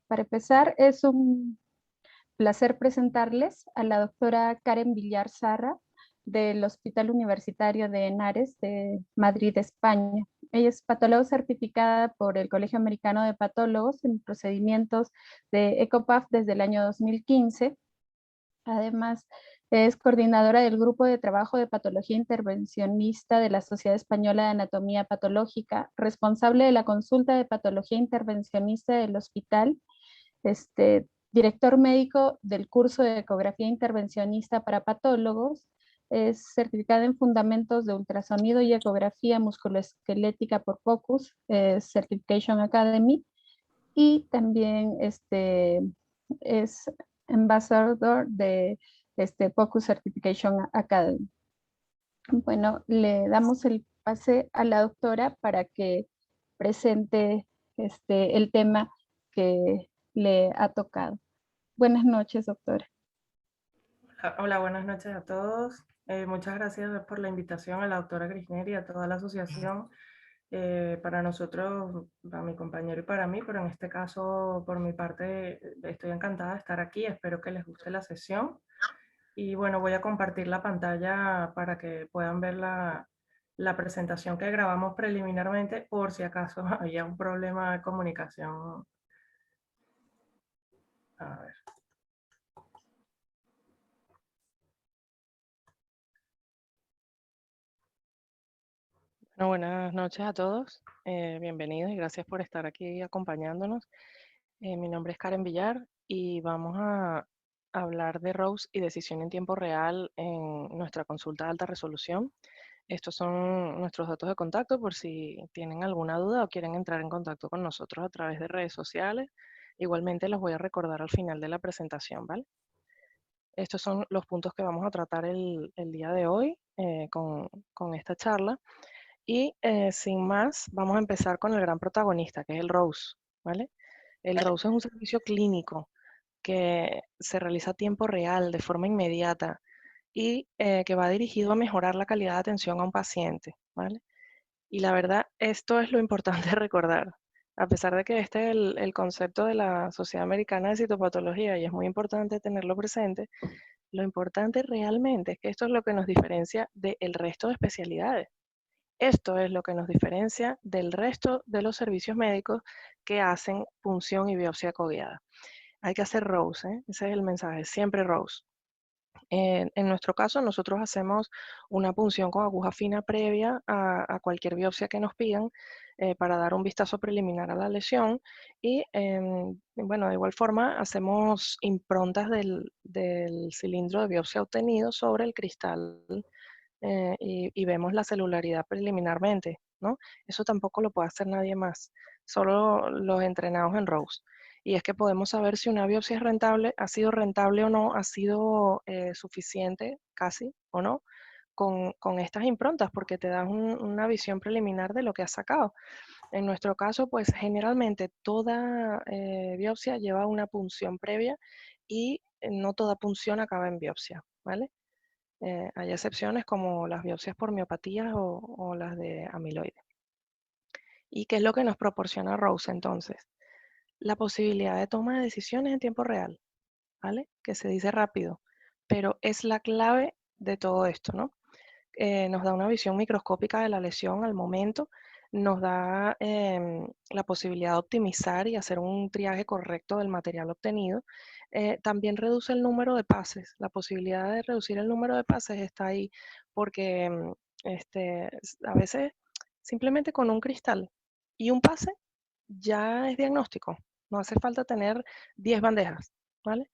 Para empezar, es un placer presentarles a la doctora Karen Villar Sarra del Hospital Universitario de Henares de Madrid, España. Ella es patóloga certificada por el Colegio Americano de Patólogos en procedimientos de ECOPAF desde el año 2015. Además, es coordinadora del Grupo de Trabajo de Patología Intervencionista de la Sociedad Española de Anatomía Patológica, responsable de la consulta de patología intervencionista del hospital, director médico del curso de ecografía intervencionista para patólogos, es certificada en fundamentos de ultrasonido y ecografía musculoesquelética por POCUS, Certification Academy, y también es ambassador de POCUS Certification Academy. Bueno, le damos el pase a la doctora para que presente el tema que le ha tocado. Buenas noches, doctora. Hola, buenas noches a todos. Muchas gracias por la invitación a la doctora Grisner y a toda la asociación. Para nosotros, para mi compañero y para mí, pero en este caso, por mi parte, estoy encantada de estar aquí. Espero que les guste la sesión. Y bueno, voy a compartir la pantalla para que puedan ver la presentación que grabamos preliminarmente, por si acaso había un problema de comunicación. A ver. Bueno, buenas noches a todos. Bienvenidos y gracias por estar aquí acompañándonos. Mi nombre es Karen Villar y vamos a hablar de ROSE y decisión en tiempo real en nuestra consulta de alta resolución. Estos son nuestros datos de contacto por si tienen alguna duda o quieren entrar en contacto con nosotros a través de redes sociales. Igualmente los voy a recordar al final de la presentación, ¿vale? Estos son los puntos que vamos a tratar el día de hoy con esta charla. Y sin más, vamos a empezar con el gran protagonista, que es el ROSE, ¿vale? El ROSE es un servicio clínico que se realiza a tiempo real, de forma inmediata, y que va dirigido a mejorar la calidad de atención a un paciente, ¿vale? Y la verdad, esto es lo importante de recordar. A pesar de que este es el concepto de la Sociedad Americana de Citopatología y es muy importante tenerlo presente, lo importante realmente es que esto es lo que nos diferencia del resto de especialidades. Esto es lo que nos diferencia del resto de los servicios médicos que hacen punción y biopsia cogueada. Hay que hacer ROSE, ¿eh? Ese es el mensaje, siempre ROSE. En nuestro caso, nosotros hacemos una punción con aguja fina previa a cualquier biopsia que nos pidan para dar un vistazo preliminar a la lesión y, bueno, de igual forma hacemos improntas del cilindro de biopsia obtenido sobre el cristal y vemos la celularidad preliminarmente, ¿no? Eso tampoco lo puede hacer nadie más, solo los entrenados en ROSE. Y es que podemos saber si una biopsia es rentable, ha sido rentable o no, ha sido suficiente casi o no con estas improntas, porque te dan una visión preliminar de lo que has sacado. En nuestro caso, pues generalmente toda biopsia lleva una punción previa y no toda punción acaba en biopsia, ¿vale? Hay excepciones como las biopsias por miopatías o las de amiloide. ¿Y qué es lo que nos proporciona ROSE entonces? La posibilidad de toma de decisiones en tiempo real, ¿vale? Que se dice rápido, pero es la clave de todo esto, ¿no? Nos da una visión microscópica de la lesión al momento, nos da la posibilidad de optimizar y hacer un triaje correcto del material obtenido. También reduce el número de pases. La posibilidad de reducir el número de pases está ahí porque a veces simplemente con un cristal y un pase ya es diagnóstico. No hace falta tener 10 bandejas, ¿vale?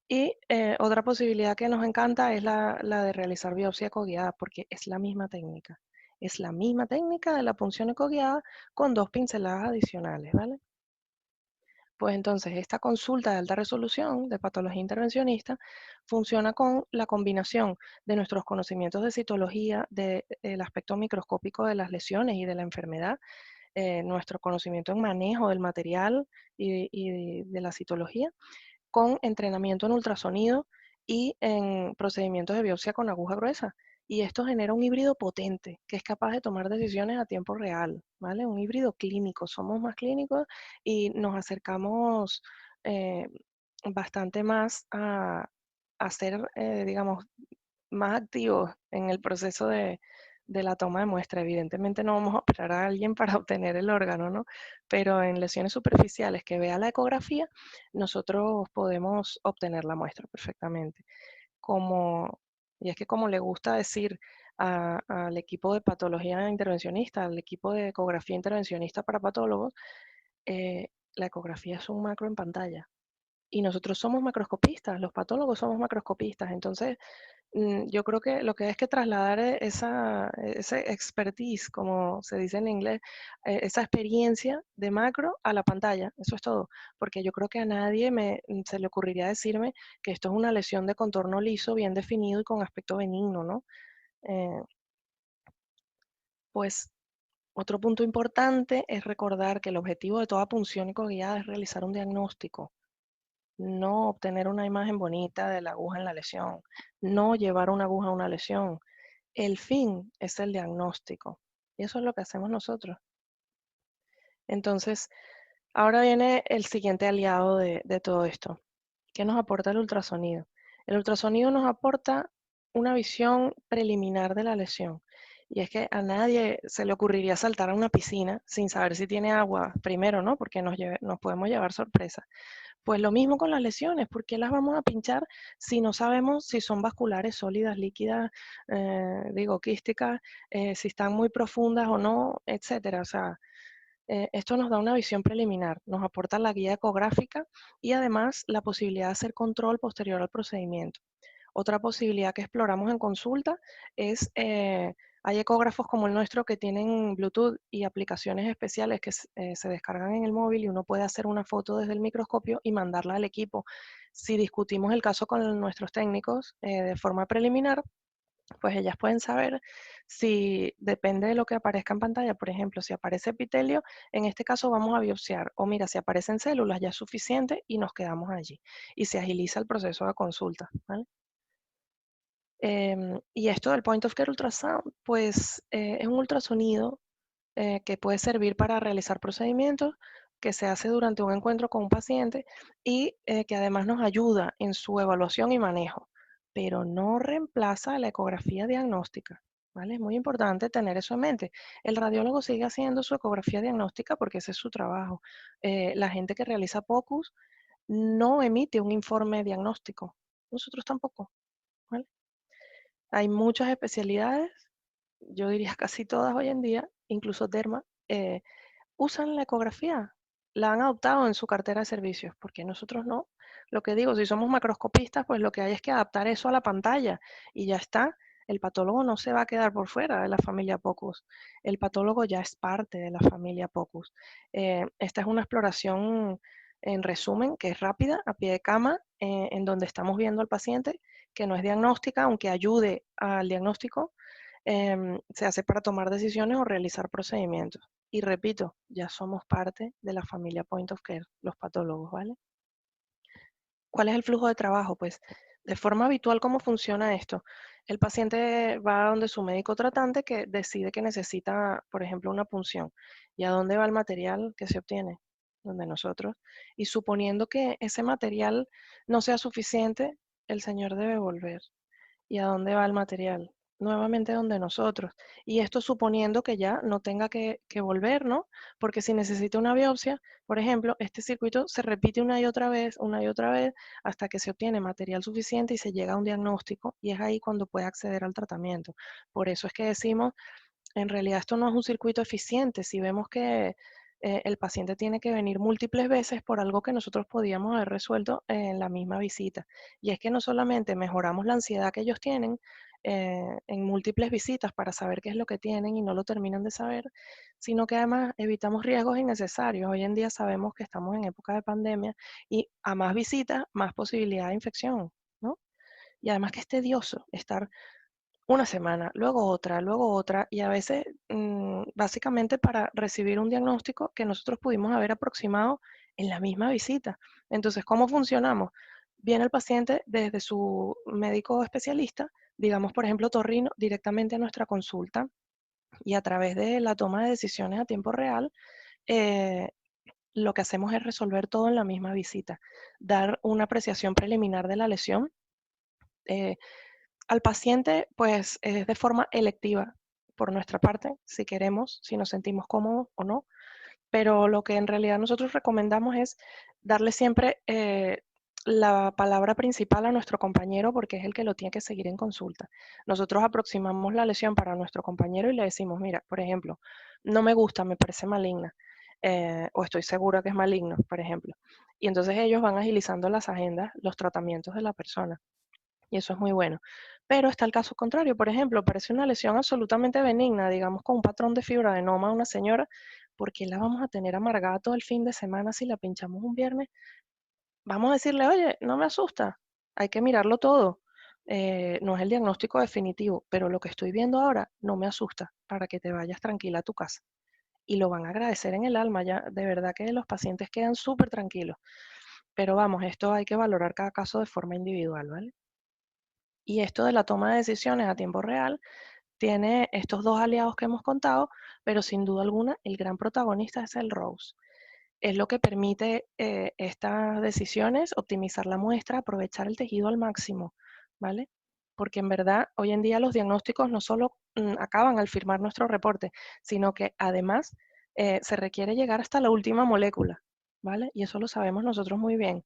Y otra posibilidad que nos encanta es la de realizar biopsia ecoguiada, porque es la misma técnica. Es la misma técnica de la punción ecoguiada con 2 pinceladas adicionales, ¿vale? Pues entonces esta consulta de alta resolución de patología intervencionista funciona con la combinación de nuestros conocimientos de citología, del aspecto microscópico de las lesiones y de la enfermedad, nuestro conocimiento en manejo del material y de la citología, con entrenamiento en ultrasonido y en procedimientos de biopsia con aguja gruesa. Y esto genera un híbrido potente que es capaz de tomar decisiones a tiempo real, ¿vale? Un híbrido clínico, somos más clínicos y nos acercamos bastante más a ser, digamos, más activos en el proceso de la toma de muestra. Evidentemente no vamos a operar a alguien para obtener el órgano, ¿no? Pero en lesiones superficiales que vea la ecografía, nosotros podemos obtener la muestra perfectamente. Y es que como le gusta decir al equipo de patología intervencionista, al equipo de ecografía intervencionista para patólogos, la ecografía es un macro en pantalla. Y nosotros somos macroscopistas, los patólogos somos macroscopistas. Entonces, yo creo que lo que hay es que trasladar ese expertise, como se dice en inglés, esa experiencia de macro a la pantalla. Eso es todo. Porque yo creo que a nadie se le ocurriría decirme que esto es una lesión de contorno liso, bien definido y con aspecto benigno, ¿no? Eh, pues otro punto importante es recordar que el objetivo de toda punción ecoguiada es realizar un diagnóstico, no obtener una imagen bonita de la aguja en la lesión, no llevar una aguja a una lesión. El fin es el diagnóstico. Y eso es lo que hacemos nosotros. Entonces, ahora viene el siguiente aliado de todo esto. ¿Qué nos aporta el ultrasonido? El ultrasonido nos aporta una visión preliminar de la lesión. Y es que a nadie se le ocurriría saltar a una piscina sin saber si tiene agua primero, ¿no? Porque nos podemos llevar sorpresa. Pues lo mismo con las lesiones, ¿por qué las vamos a pinchar si no sabemos si son vasculares, sólidas, líquidas, digo, quísticas, si están muy profundas o no, etcétera? O sea, esto nos da una visión preliminar, nos aporta la guía ecográfica y además la posibilidad de hacer control posterior al procedimiento. Otra posibilidad que exploramos en consulta es, hay ecógrafos como el nuestro que tienen Bluetooth y aplicaciones especiales que se descargan en el móvil y uno puede hacer una foto desde el microscopio y mandarla al equipo. Si discutimos el caso con nuestros técnicos de forma preliminar, pues ellas pueden saber si depende de lo que aparezca en pantalla. Por ejemplo, si aparece epitelio, en este caso vamos a biopsiar. O mira, si aparecen células ya es suficiente y nos quedamos allí. Y se agiliza el proceso de consulta, ¿vale? Y esto del Point of Care Ultrasound, pues es un ultrasonido que puede servir para realizar procedimientos que se hace durante un encuentro con un paciente y que además nos ayuda en su evaluación y manejo, pero no reemplaza la ecografía diagnóstica, ¿vale? Es muy importante tener eso en mente. El radiólogo sigue haciendo su ecografía diagnóstica porque ese es su trabajo. La gente que realiza POCUS no emite un informe diagnóstico. Nosotros tampoco, ¿vale? Hay muchas especialidades, yo diría casi todas hoy en día, incluso Derma, usan la ecografía, la han adoptado en su cartera de servicios, porque nosotros no. Lo que digo, si somos macroscopistas, pues lo que hay es que adaptar eso a la pantalla y ya está. El patólogo no se va a quedar por fuera de la familia POCUS. El patólogo ya es parte de la familia POCUS. Esta es una exploración, en resumen, que es rápida, a pie de cama, en donde estamos viendo al paciente, que no es diagnóstica, aunque ayude al diagnóstico, se hace para tomar decisiones o realizar procedimientos. Y repito, ya somos parte de la familia Point of Care, los patólogos, ¿vale? ¿Cuál es el flujo de trabajo? Pues de forma habitual, ¿cómo funciona esto? El paciente va a donde su médico tratante que decide que necesita, por ejemplo, una punción. ¿Y a dónde va el material que se obtiene? Donde nosotros. Y suponiendo que ese material no sea suficiente, el señor debe volver. ¿Y a dónde va el material? Nuevamente donde nosotros. Y esto suponiendo que ya no tenga que volver, ¿no? Porque si necesita una biopsia, por ejemplo, este circuito se repite una y otra vez, hasta que se obtiene material suficiente y se llega a un diagnóstico, y es ahí cuando puede acceder al tratamiento. Por eso es que decimos, en realidad esto no es un circuito eficiente. Si vemos que el paciente tiene que venir múltiples veces por algo que nosotros podíamos haber resuelto en la misma visita. Y es que no solamente mejoramos la ansiedad que ellos tienen en múltiples visitas para saber qué es lo que tienen y no lo terminan de saber, sino que además evitamos riesgos innecesarios. Hoy en día sabemos que estamos en época de pandemia y a más visitas, más posibilidad de infección, ¿no? Y además que es tedioso estar una semana, luego otra, y a veces básicamente para recibir un diagnóstico que nosotros pudimos haber aproximado en la misma visita. Entonces, ¿cómo funcionamos? Viene el paciente desde su médico especialista, digamos por ejemplo Torrino, directamente a nuestra consulta y a través de la toma de decisiones a tiempo real, eh, lo que hacemos es resolver todo en la misma visita, dar una apreciación preliminar de la lesión. Al paciente, pues, es de forma electiva por nuestra parte, si queremos, si nos sentimos cómodos o no, pero lo que en realidad nosotros recomendamos es darle siempre la palabra principal a nuestro compañero porque es el que lo tiene que seguir en consulta. Nosotros aproximamos la lesión para nuestro compañero y le decimos, mira, por ejemplo, no me gusta, me parece maligna, o estoy segura que es maligno, por ejemplo. Y entonces ellos van agilizando las agendas, los tratamientos de la persona. Y eso es muy bueno. Pero está el caso contrario, por ejemplo, parece una lesión absolutamente benigna, digamos con un patrón de fibroadenoma de una señora, ¿por qué la vamos a tener amargada todo el fin de semana si la pinchamos un viernes? Vamos a decirle, oye, no me asusta, hay que mirarlo todo. No es el diagnóstico definitivo, pero lo que estoy viendo ahora no me asusta para que te vayas tranquila a tu casa. Y lo van a agradecer en el alma, ya de verdad que los pacientes quedan súper tranquilos. Pero vamos, esto hay que valorar cada caso de forma individual, ¿vale? Y esto de la toma de decisiones a tiempo real tiene estos dos aliados que hemos contado, pero sin duda alguna el gran protagonista es el ROSE. Es lo que permite estas decisiones, optimizar la muestra, aprovechar el tejido al máximo, ¿vale? Porque en verdad hoy en día los diagnósticos no solo acaban al firmar nuestro reporte, sino que además se requiere llegar hasta la última molécula, ¿vale? Y eso lo sabemos nosotros muy bien.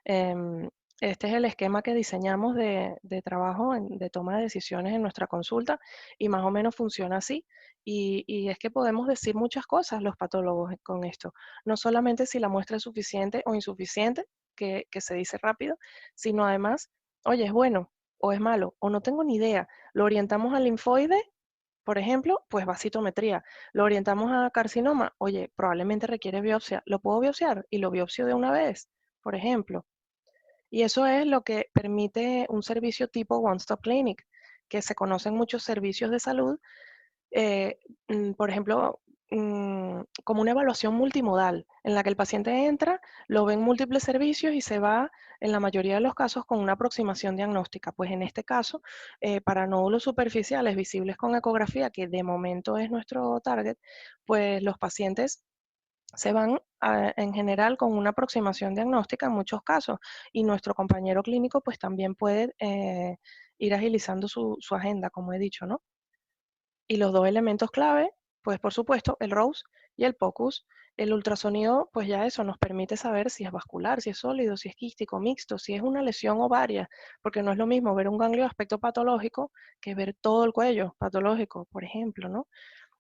Em, este es el esquema que diseñamos de trabajo, de toma de decisiones en nuestra consulta y más o menos funciona así. Y es que podemos decir muchas cosas los patólogos con esto. No solamente si la muestra es suficiente o insuficiente, que se dice rápido, sino además, oye, es bueno o es malo o no tengo ni idea. Lo orientamos al linfoide, por ejemplo, pues vasitometría. Lo orientamos a carcinoma, oye, probablemente requiere biopsia. ¿Lo puedo biopsiar? Y lo biopsio de una vez, por ejemplo. Y eso es lo que permite un servicio tipo One Stop Clinic, que se conocen muchos servicios de salud, por ejemplo, como una evaluación multimodal, en la que el paciente entra, lo ven múltiples servicios y se va, en la mayoría de los casos, con una aproximación diagnóstica. Pues en este caso, para nódulos superficiales visibles con ecografía, que de momento es nuestro target, pues los pacientes se van en general con una aproximación diagnóstica en muchos casos y nuestro compañero clínico pues también puede ir agilizando su agenda, como he dicho, ¿no? Y los dos elementos clave, pues por supuesto, el ROSE y el POCUS. El ultrasonido, pues ya eso nos permite saber si es vascular, si es sólido, si es quístico, mixto, si es una lesión ovaria, porque no es lo mismo ver un ganglio de aspecto patológico que ver todo el cuello patológico, por ejemplo, ¿no?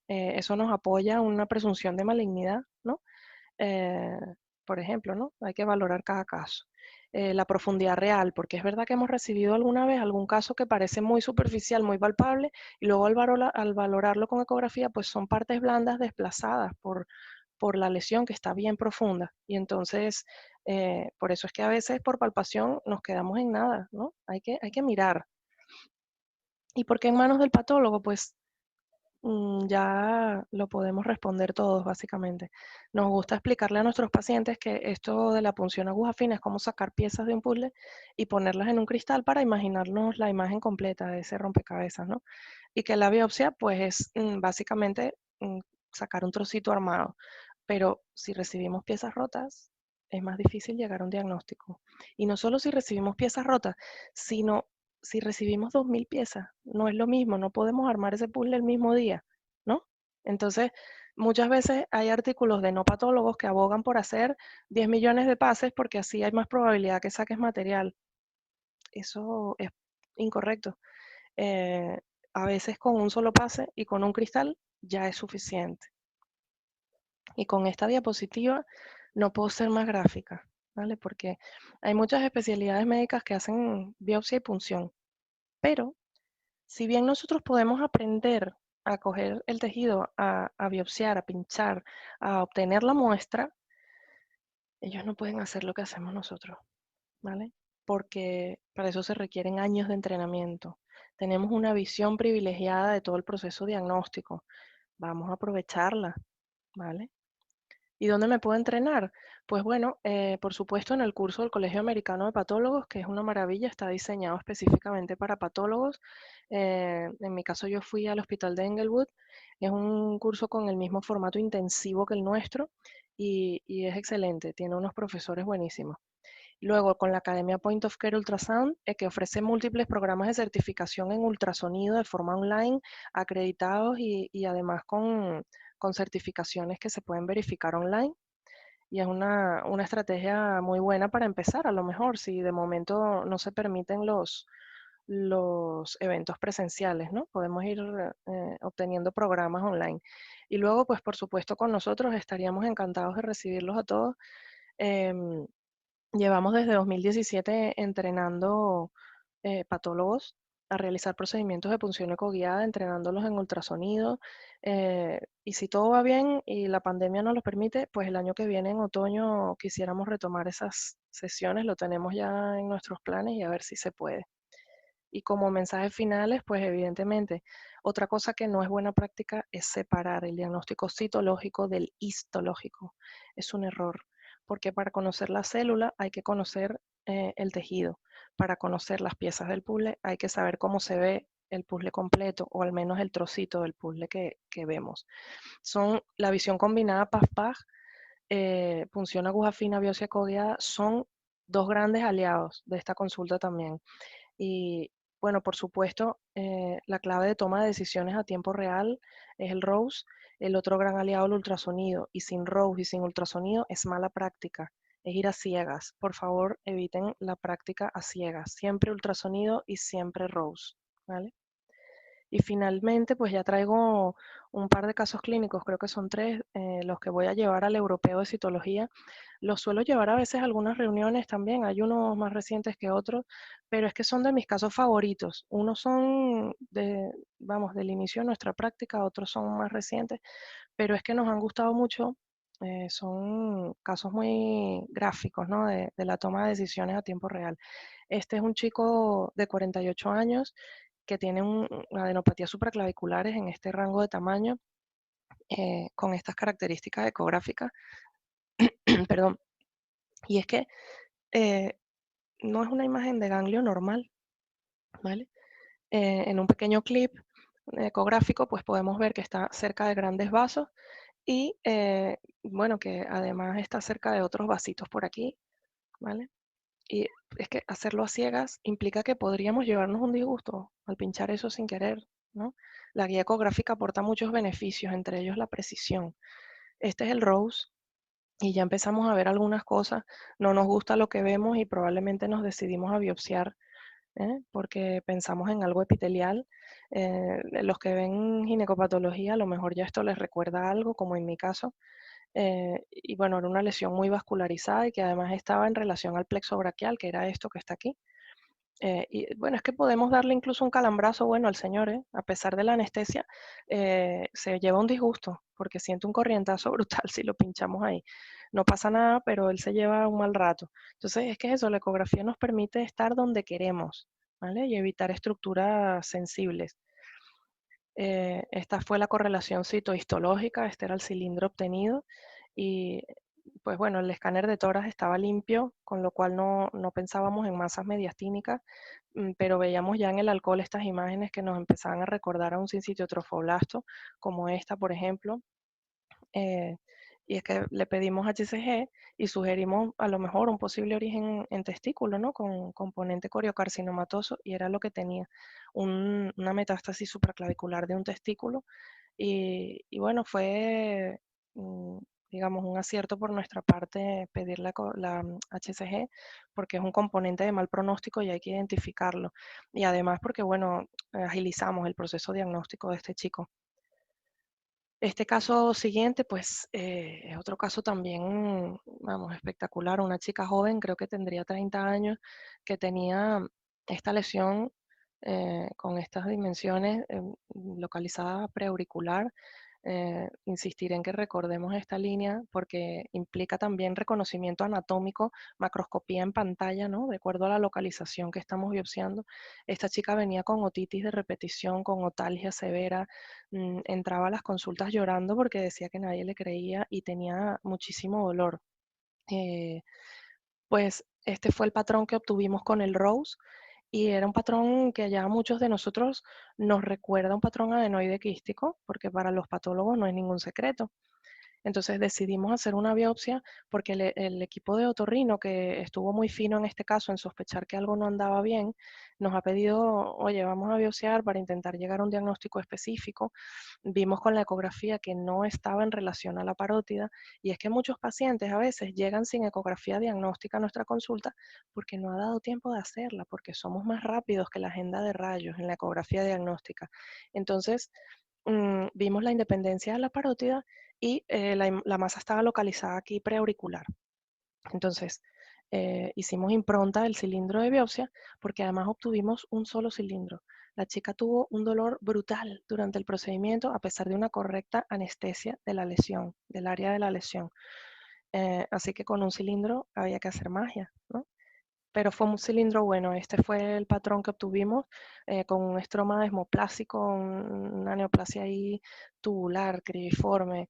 Eso nos apoya una presunción de malignidad, ¿no? eh, por ejemplo, ¿no? Hay que valorar cada caso. La profundidad real, porque es verdad que hemos recibido alguna vez algún caso que parece muy superficial, muy palpable, y luego al valorarlo con ecografía, pues son partes blandas desplazadas por la lesión que está bien profunda. Y entonces, por eso es que a veces por palpación nos quedamos en nada, ¿no? Hay que mirar. ¿Y por qué en manos del patólogo? Pues ya lo podemos responder todos, básicamente. Nos gusta explicarle a nuestros pacientes que esto de la punción aguja fina es como sacar piezas de un puzzle y ponerlas en un cristal para imaginarnos la imagen completa de ese rompecabezas, ¿no? Y que la biopsia, pues, es básicamente sacar un trocito armado. Pero si recibimos piezas rotas, es más difícil llegar a un diagnóstico. Y no solo si recibimos piezas rotas, sino si recibimos 2000 piezas, no es lo mismo, no podemos armar ese puzzle el mismo día, ¿no? Entonces, muchas veces hay artículos de no patólogos que abogan por hacer 10 millones de pases porque así hay más probabilidad que saques material. Eso es incorrecto. Eh, a veces con un solo pase y con un cristal ya es suficiente. Y con esta diapositiva no puedo ser más gráfica, ¿vale? Porque hay muchas especialidades médicas que hacen biopsia y punción, pero si bien nosotros podemos aprender a coger el tejido, a biopsiar, a pinchar, a obtener la muestra, ellos no pueden hacer lo que hacemos nosotros, ¿vale? Porque para eso se requieren años de entrenamiento. Tenemos una visión privilegiada de todo el proceso diagnóstico. Vamos a aprovecharla, ¿vale? ¿Y dónde me puedo entrenar? Pues bueno, por supuesto en el curso del Colegio Americano de Patólogos, que es una maravilla, está diseñado específicamente para patólogos. En mi caso yo fui al Hospital de Englewood, es un curso con el mismo formato intensivo que el nuestro y es excelente, tiene unos profesores buenísimos. Luego con la Academia Point of Care Ultrasound, que ofrece múltiples programas de certificación en ultrasonido de forma online, acreditados y además con certificaciones que se pueden verificar online. Y es una estrategia muy buena para empezar, a lo mejor, si de momento no se permiten los eventos presenciales, ¿no? Podemos ir obteniendo programas online. Y luego, pues por supuesto, con nosotros estaríamos encantados de recibirlos a todos. Em, Llevamos desde 2017 entrenando patólogos a realizar procedimientos de punción ecoguiada, entrenándolos en ultrasonido. Y si todo va bien y la pandemia nos lo permite, pues el año que viene, en otoño, quisiéramos retomar esas sesiones. Lo tenemos ya en nuestros planes y a ver si se puede. Y como mensajes finales, pues evidentemente, otra cosa que no es buena práctica es separar el diagnóstico citológico del histológico. Es un error, porque para conocer la célula hay que conocer el tejido. Para conocer las piezas del puzzle hay que saber cómo se ve el puzzle completo, o al menos el trocito del puzzle que vemos. Son la visión combinada PAF-PAG, punción aguja fina, biopsia cogueada, son dos grandes aliados de esta consulta también. Y bueno, por supuesto, la clave de toma de decisiones a tiempo real es el ROSE, el otro gran aliado, el ultrasonido. Y sin ROSE y sin ultrasonido es mala práctica, es ir a ciegas. Por favor, eviten la práctica a ciegas. Siempre ultrasonido y siempre ROSE, ¿vale? Y finalmente, pues ya traigo un par de casos clínicos, creo que son 3, los que voy a llevar al europeo de citología. Los suelo llevar a veces a algunas reuniones también, hay unos más recientes que otros, pero es que son de mis casos favoritos. Unos son vamos, del inicio de nuestra práctica, otros son más recientes, pero es que nos han gustado mucho. Son casos muy gráficos, ¿no? De la toma de decisiones a tiempo real. Este es un chico de 48 años que tiene adenopatías supraclaviculares en este rango de tamaño, con estas características ecográficas. Perdón. Y es que eh, no es una imagen de ganglio normal, ¿vale? En un pequeño clip ecográfico, pues podemos ver que está cerca de grandes vasos y, bueno, que además está cerca de otros vasitos por aquí, ¿vale? Y es que hacerlo a ciegas implica que podríamos llevarnos un disgusto al pinchar eso sin querer, ¿no? La guía ecográfica aporta muchos beneficios, entre ellos la precisión. Este es el ROSE y ya empezamos a ver algunas cosas. No nos gusta lo que vemos y probablemente nos decidimos a biopsiar, porque pensamos en algo epitelial. Los que ven ginecopatología, a lo mejor ya esto les recuerda algo, como en mi caso. Y bueno, era una lesión muy vascularizada y que además estaba en relación al plexo braquial, que era esto que está aquí. Y bueno, es que podemos darle incluso un calambrazo bueno al señor, a pesar de la anestesia, se lleva un disgusto porque siente un corrientazo brutal si lo pinchamos ahí. No pasa nada, pero él se lleva un mal rato. Entonces, es que eso, la ecografía nos permite estar donde queremos, ¿vale? Y evitar estructuras sensibles. Esta fue la correlación citohistológica, este era el cilindro obtenido y pues bueno, el escáner de tórax estaba limpio, con lo cual no pensábamos en masas mediastínicas, pero veíamos ya en el alcohol estas imágenes que nos empezaban a recordar a un sincitio trofoblasto, como esta, por ejemplo. eh, y es que le pedimos HCG y sugerimos a lo mejor un posible origen en testículo, ¿no? Con componente coriocarcinomatoso, y era lo que tenía, una metástasis supraclavicular de un testículo. Y bueno, fue, mm, digamos, un acierto por nuestra parte pedir la HCG, porque es un componente de mal pronóstico y hay que identificarlo. Y además porque, bueno, agilizamos el proceso diagnóstico de este chico. Este caso siguiente, pues, es otro caso también, vamos, espectacular. Una chica joven, creo que tendría 30 años, que tenía esta lesión con estas dimensiones, localizada preauricular. Insistiré en que recordemos esta línea porque implica también reconocimiento anatómico, macroscopía en pantalla, ¿no? De acuerdo a la localización que estamos biopsiando. Esta chica venía con otitis de repetición, con otalgia severa, entraba a las consultas llorando porque decía que nadie le creía y tenía muchísimo dolor. Eh, pues este fue el patrón que obtuvimos con el ROSE y era un patrón que ya a muchos de nosotros nos recuerda un patrón adenoide quístico, porque para los patólogos no es ningún secreto. Entonces decidimos hacer una biopsia porque el equipo de otorrino, que estuvo muy fino en este caso en sospechar que algo no andaba bien, nos ha pedido, oye, vamos a biopsiar para intentar llegar a un diagnóstico específico. Vimos con la ecografía que no estaba en relación a la parótida, y es que muchos pacientes a veces llegan sin ecografía diagnóstica a nuestra consulta porque no ha dado tiempo de hacerla, porque somos más rápidos que la agenda de rayos en la ecografía diagnóstica. Entonces, vimos la independencia de la parótida y la masa estaba localizada aquí preauricular. Entonces, hicimos impronta del cilindro de biopsia porque además obtuvimos un solo cilindro. La chica tuvo un dolor brutal durante el procedimiento a pesar de una correcta anestesia de la lesión, del área de la lesión. Así que con un cilindro había que hacer magia, ¿no? Pero fue un cilindro bueno. Este fue el patrón que obtuvimos con un estroma desmoplásico, una neoplasia ahí tubular, cribiforme.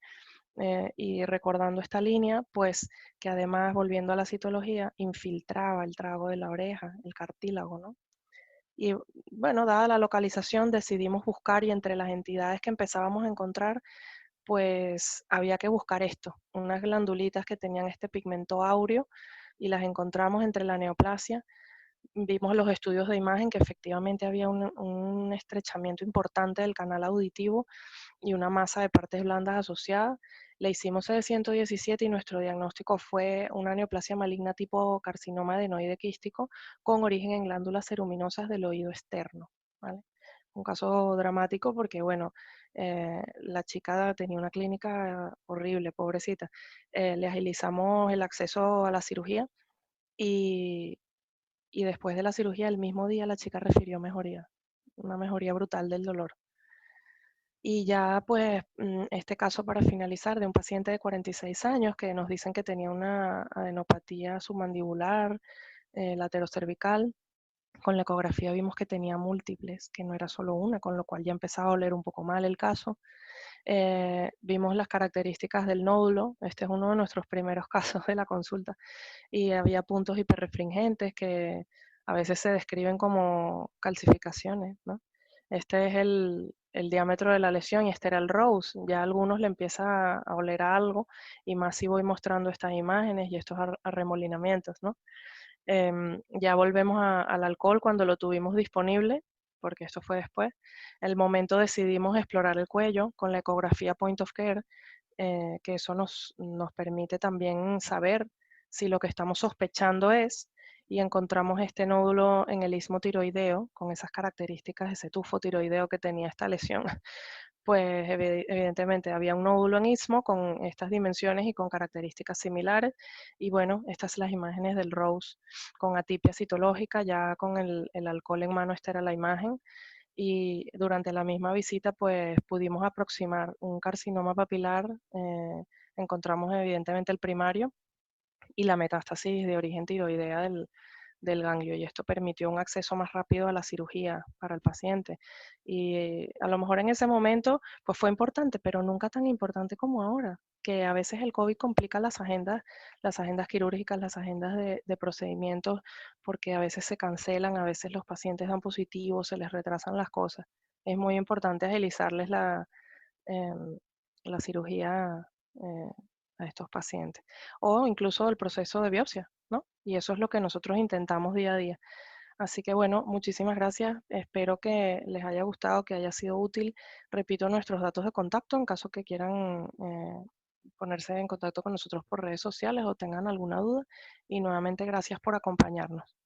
Y recordando esta línea, pues que además, volviendo a la citología, infiltraba el trago de la oreja, el cartílago, ¿no? Y bueno, dada la localización, decidimos buscar, y entre las entidades que empezábamos a encontrar, pues había que buscar esto, unas glandulitas que tenían este pigmento áureo, y las encontramos entre la neoplasia. Vimos los estudios de imagen que efectivamente había un estrechamiento importante del canal auditivo y una masa de partes blandas asociada. Le hicimos CD117 y nuestro diagnóstico fue una neoplasia maligna tipo carcinoma adenoide quístico con origen en glándulas ceruminosas del oído externo, ¿vale? Un caso dramático porque, bueno, la chica tenía una clínica horrible, pobrecita. Le agilizamos el acceso a la cirugía y, y después de la cirugía, el mismo día, la chica refirió mejoría, una mejoría brutal del dolor. Y ya pues este caso para finalizar de un paciente de 46 años que nos dicen que tenía una adenopatía submandibular, laterocervical. Con la ecografía vimos que tenía múltiples, que no era solo una, con lo cual ya empezaba a oler un poco mal el caso. Vimos las características del nódulo, este es uno de nuestros primeros casos de la consulta, y había puntos hiperrefringentes que a veces se describen como calcificaciones, ¿no? Este es el diámetro de la lesión y este era el ROSE. Ya a algunos le empieza a oler a algo, y más si voy mostrando estas imágenes y estos arremolinamientos, ¿no? Ya volvemos al alcohol cuando lo tuvimos disponible, porque esto fue después. El momento decidimos explorar el cuello con la ecografía point of care, que eso nos permite también saber si lo que estamos sospechando es, y encontramos este nódulo en el istmo tiroideo, con esas características, ese tufo tiroideo que tenía esta lesión. Pues evidentemente había un nódulo en istmo con estas dimensiones y con características similares. Y bueno, estas son las imágenes del ROSE con atipia citológica, ya con el alcohol en mano, esta era la imagen. Y durante la misma visita, pues pudimos aproximar un carcinoma papilar, encontramos evidentemente el primario y la metástasis de origen tiroidea del ganglio, y esto permitió un acceso más rápido a la cirugía para el paciente. Y a lo mejor en ese momento pues fue importante, pero nunca tan importante como ahora, que a veces el COVID complica las agendas quirúrgicas, las agendas de procedimientos, porque a veces se cancelan, a veces los pacientes dan positivo, se les retrasan las cosas. Es muy importante agilizarles em, la cirugía eh, a estos pacientes, o incluso el proceso de biopsia, ¿no? Y eso es lo que nosotros intentamos día a día. Así que bueno, muchísimas gracias. Espero que les haya gustado, que haya sido útil. Repito nuestros datos de contacto en caso que quieran ponerse en contacto con nosotros por redes sociales o tengan alguna duda. Y nuevamente gracias por acompañarnos.